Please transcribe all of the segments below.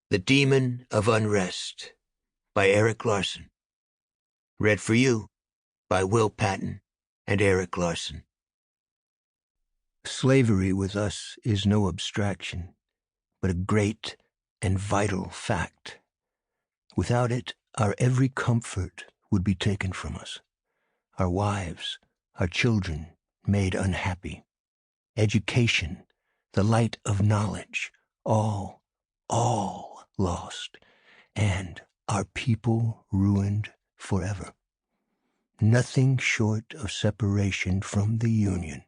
The Demon of Unrest by Erik Larson. Read for you by Will Patton and Erik Larson. Slavery with us is no abstraction, but a great and vital fact. Without it, our every comfort would be taken from us. Our wives, our children made unhappy. Education, the light of knowledge, all lost, and our people ruined forever. Nothing short of separation from the Union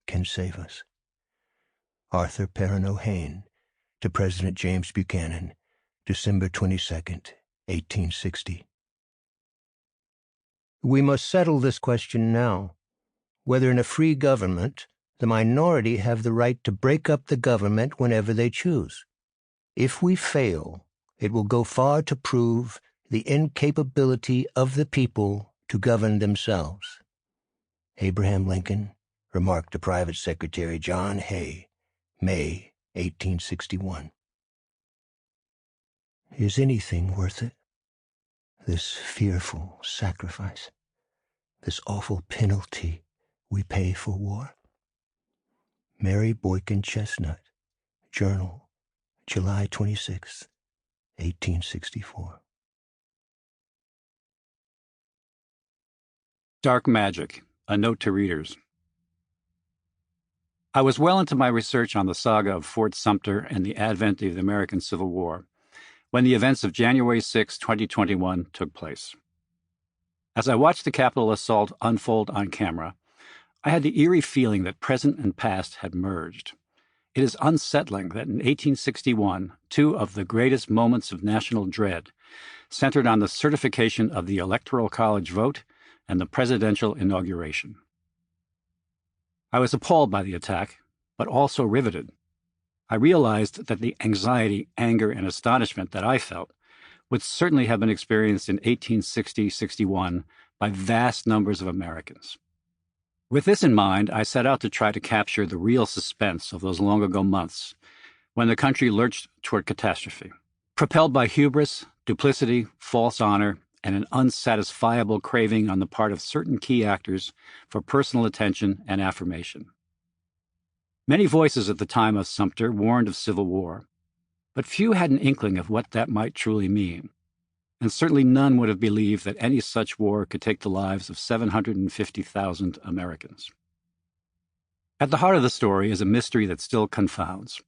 can save us. Arthur Perrin O'Hain to President James Buchanan, December 22nd, 1860. We must settle this question now, whether in a free government the minority have the right to break up the government whenever they choose. If we fail, it will go far to prove the incapability of the people to govern themselves. Abraham Lincoln remarked to Private Secretary John Hay, May 1861. Is anything worth it? This fearful sacrifice, this awful penalty we pay for war? Mary Boykin Chestnut, Journal, July 26, 1864. Dark Magic, a note to readers. I was well into my research on the saga of Fort Sumter and the advent of the American Civil War when the events of January 6, 2021 took place. As I watched the Capitol assault unfold on camera, I had the eerie feeling that present and past had merged. It is unsettling that in 1861, two of the greatest moments of national dread centered on the certification of the Electoral College vote and the presidential inauguration. I was appalled by the attack, but also riveted. I realized that the anxiety, anger, and astonishment that I felt would certainly have been experienced in 1860-61 by vast numbers of Americans. With this in mind, I set out to try to capture the real suspense of those long-ago months when the country lurched toward catastrophe. Propelled by hubris, duplicity, false honor, and an unsatisfiable craving on the part of certain key actors for personal attention and affirmation. Many voices at the time of Sumter warned of civil war, but few had an inkling of what that might truly mean, and certainly none would have believed that any such war could take the lives of 750,000 Americans. At the heart of the story is a mystery that still confounds.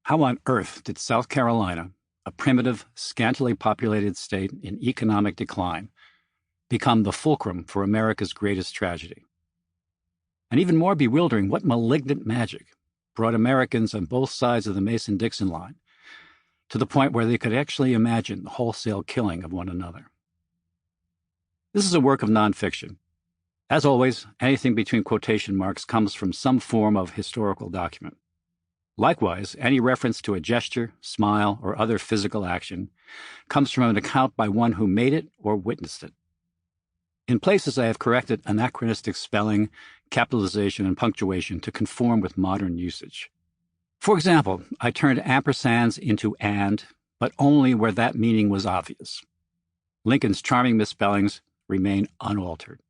How on earth did South Carolina, a primitive, scantily populated state in economic decline, become the fulcrum for America's greatest tragedy? And even more bewildering, what malignant magic brought Americans on both sides of the Mason-Dixon line to the point where they could actually imagine the wholesale killing of one another? This is a work of nonfiction. As always, anything between quotation marks comes from some form of historical document. Likewise, any reference to a gesture, smile, or other physical action comes from an account by one who made it or witnessed it. In places, I have corrected anachronistic spelling, capitalization, and punctuation to conform with modern usage. For example, I turned ampersands into and, but only where that meaning was obvious. Lincoln's charming misspellings remain unaltered.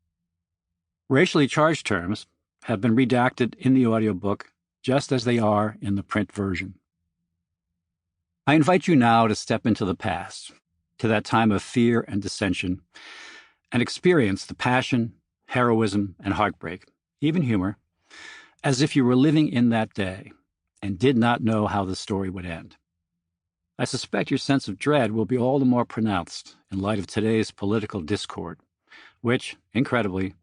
Racially charged terms have been redacted in the audiobook just as they are in the print version. I invite you now to step into the past, to that time of fear and dissension, and experience the passion, heroism, and heartbreak, even humor, as if you were living in that day and did not know how the story would end. I suspect your sense of dread will be all the more pronounced in light of today's political discord, which, incredibly,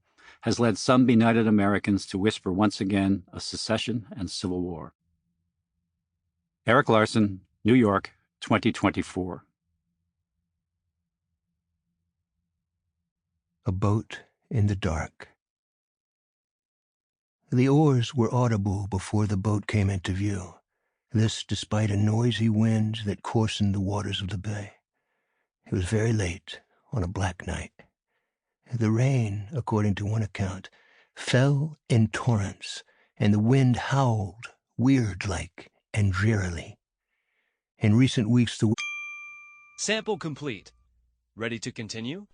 has led some benighted Americans to whisper once again of secession and civil war. Erik Larson, New York, 2024. A boat in the dark. The oars were audible before the boat came into view, this despite a noisy wind that coarsened the waters of the bay. It was very late on a black night. The rain, according to one account, fell in torrents, and the wind howled weird-like and drearily. In recent weeks, the Sample complete. Ready to continue?